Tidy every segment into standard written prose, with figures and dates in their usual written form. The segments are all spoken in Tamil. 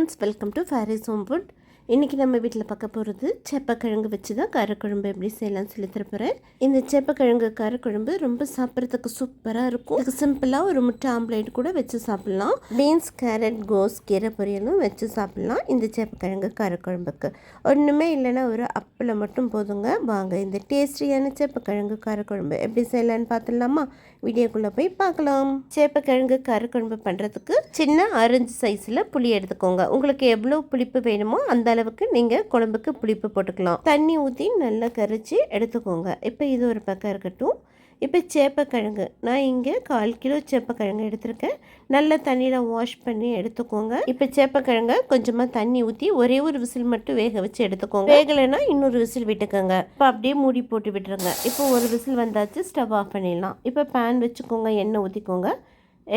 Friends, welcome to Faris home food. இன்றைக்கி நம்ம வீட்டில் பார்க்க போகிறது சேப்பக்கிழங்கு வச்சு தான் காரக்குழம்பு எப்படி செய்யலாம்னு சொல்லி தரப்போகிறேன். இந்த சேப்பக்கிழங்கு காரக்குழம்பு ரொம்ப சாப்பிட்றதுக்கு சூப்பராக இருக்கும். இதுக்கு சிம்பிளாக ஒரு முட்டை ஆம்லேட் கூட வச்சு சாப்பிட்லாம். பீன்ஸ், கேரட், கோஸ், கீரை பொரியலும் வச்சு சாப்பிட்லாம். இந்த சேப்பக்கிழங்கு காரக்குழம்புக்கு ஒன்றுமே இல்லைன்னா ஒரு அப்பளம் மட்டும் போதுங்க. வாங்க இந்த டேஸ்டியான சேப்பக்கிழங்கு காரக்குழம்பு எப்படி செய்யலான்னு பார்த்துடலாமா? வீடியோக்குள்ளே போய் பார்க்கலாம். சேப்பக்கிழங்கு காரக்குழம்பு பண்ணுறதுக்கு சின்ன ஆரஞ்சு சைஸில் புளி எடுத்துக்கோங்க. உங்களுக்கு எவ்வளோ புளிப்பு வேணுமோ அந்த அளவுக்கு நீங்கள் குழம்புக்கு புளிப்பு போட்டுக்கலாம். தண்ணி ஊற்றி நல்லா கரைச்சி எடுத்துக்கோங்க. இப்போ இது ஒரு பக்கம் இருக்கட்டும். இப்போ சேப்பக்கிழங்கு நான் இங்கே 1/4 கிலோ சேப்பக்கிழங்கு எடுத்திருக்கேன். நல்லா தண்ணியில் வாஷ் பண்ணி எடுத்துக்கோங்க. இப்போ சேப்பக்கிழங்கை கொஞ்சமாக தண்ணி ஊற்றி ஒரே ஒரு விசில் மட்டும் வேக வச்சு எடுத்துக்கோங்க. வேகலைன்னா இன்னொரு விசில் விட்டுக்கோங்க. இப்போ அப்படியே மூடி போட்டு விட்டுருங்க. இப்போ ஒரு விசில் வந்தாச்சு, ஸ்டவ் ஆஃப் பண்ணிடலாம். இப்போ பேன் வச்சுக்கோங்க, எண்ணெய் ஊற்றிக்கோங்க.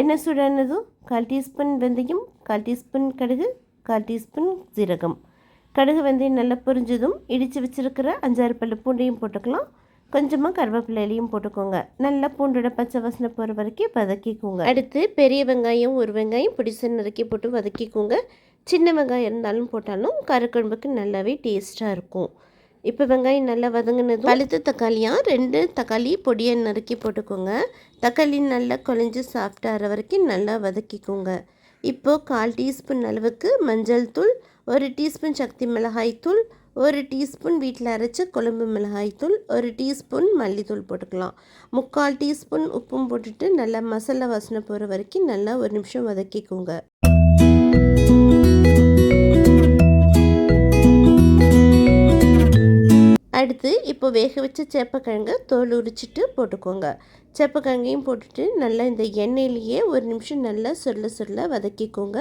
எண்ணெய் சூடானதும் 1/4 டீஸ்பூன் வெந்தயம், 1/4 டீஸ்பூன் கடுகு, 1/4 டீஸ்பூன் சீரகம். கடுகு வெந்தயம் நல்லா பொரிஞ்சதும் இடித்து வச்சுருக்கிற 5-6 பல்லு பூண்டையும் போட்டுக்கலாம். கொஞ்சமாக கருவேப்பிலையும் போட்டுக்கோங்க. நல்லா பூண்டோட பச்சை வாசனை போகிற வரைக்கும் வதக்கிக்கோங்க. அடுத்து பெரிய வெங்காயம் ஒரு வெங்காயம் பிடிச்சு நறுக்கி போட்டு வதக்கிக்கோங்க. சின்ன வெங்காயம் இருந்தாலும் போட்டாலும் காரக்குழம்புக்கு நல்லாவே டேஸ்ட்டாக இருக்கும். இப்போ வெங்காயம் நல்லா வதங்கினதும் பழுத்த தக்காளியாக 2 தக்காளி பொடியை நறுக்கி போட்டுக்கோங்க. தக்காளி நல்லா குழஞ்சி சாஃப்டாகிற வரைக்கும் நல்லா வதக்கிக்கோங்க. இப்போது 1/4 டீஸ்பூன் அளவுக்கு மஞ்சள் தூள், 1 டீஸ்பூன் சக்தி மிளகாய் தூள், 1 டீஸ்பூன் வீட்டில் அரைச்ச குழம்பு மிளகாய் தூள், 1 டீஸ்பூன் மல்லித்தூள் போட்டுக்கலாம். 3/4 டீஸ்பூன் உப்பும் போட்டுட்டு நல்லா மசாலா வாசனை போகிற வரைக்கும் நல்லா 1 நிமிஷம் வதக்கிக்கோங்க. அடுத்து இப்போ வேக வச்ச சேப்பக்கிழங்கை தோல் உரிச்சிட்டு போட்டுக்கோங்க. சேப்பக்கிழங்கையும் போட்டுட்டு நல்லா இந்த எண்ணெயிலேயே 1 நிமிஷம் நல்லா சொல்ல வதக்கிக்கோங்க.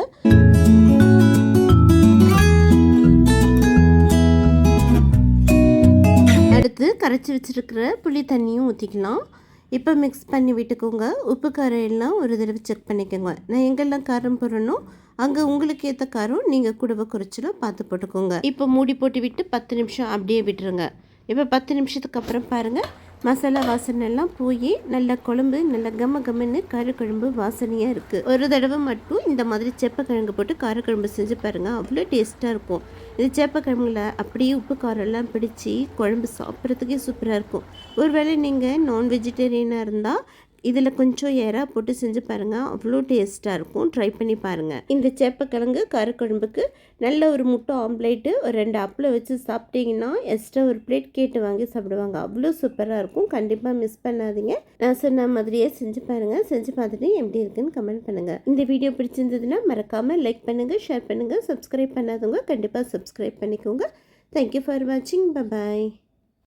அடுத்து கரைச்சி வச்சுருக்கிற புளி தண்ணியும் ஊற்றிக்கலாம். இப்போ மிக்ஸ் பண்ணி விட்டுக்கோங்க. உப்பு காரம் எல்லாம் ஒரு தடவை செக் பண்ணிக்கோங்க. நான் எங்கெல்லாம் காரம் போடணும் அங்கே உங்களுக்கு ஏற்ற காரம் நீங்கள் கூடவை குறைச்சலாம் பார்த்து போட்டுக்கோங்க. இப்போ மூடி போட்டு விட்டு 10 நிமிஷம் அப்படியே விட்டுருங்க. இப்போ 10 நிமிஷத்துக்கு அப்புறம் பாருங்கள், மசாலா வாசனை எல்லாம் போய் நல்ல குழம்பு நல்ல கம்மன்னு காரக்குழம்பு வாசனையாக இருக்குது. ஒரு தடவை மட்டும் இந்த மாதிரி சேப்பக்கிழங்கு போட்டு காரக்குழம்பு செஞ்சு பாருங்கள், அவ்வளோ டேஸ்ட்டாக இருக்கும். இது சேப்பக்கிழங்குல அப்படியே உப்பு காரம் எல்லாம் பிடிச்சி குழம்பு சாப்பிட்றதுக்கே சூப்பராக இருக்கும். ஒருவேளை நீங்கள் நான் வெஜிடேரியனாக இருந்தால் இதில் கொஞ்சம் எறா போட்டு செஞ்சு பாருங்கள், அவ்வளோ டேஸ்ட்டாக இருக்கும். ட்ரை பண்ணி பாருங்கள். இந்த சேப்பக்கிழங்கு காரக்குழம்புக்கு நல்ல ஒரு முட்டை ஆம்லேட்டு, ஒரு 2 அப்பளம் வச்சு சாப்பிட்டீங்கன்னா எக்ஸ்ட்ரா ஒரு பிளேட் கேட்டு வாங்கி சாப்பிடுவாங்க. அவ்வளோ சூப்பராக இருக்கும். கண்டிப்பாக மிஸ் பண்ணாதீங்க. நான் சொன்ன மாதிரியே செஞ்சு பாருங்கள். செஞ்சு பார்த்துட்டு எப்படி இருக்குன்னு கமெண்ட் பண்ணுங்கள். இந்த வீடியோ பிடிச்சிருந்ததுன்னா மறக்காமல் லைக் பண்ணுங்கள், ஷேர் பண்ணுங்கள். சப்ஸ்கிரைப் பண்ணாதவங்க கண்டிப்பாக சப்ஸ்கிரைப் பண்ணிக்கோங்க. தேங்க்யூ ஃபார் வாட்சிங். பை.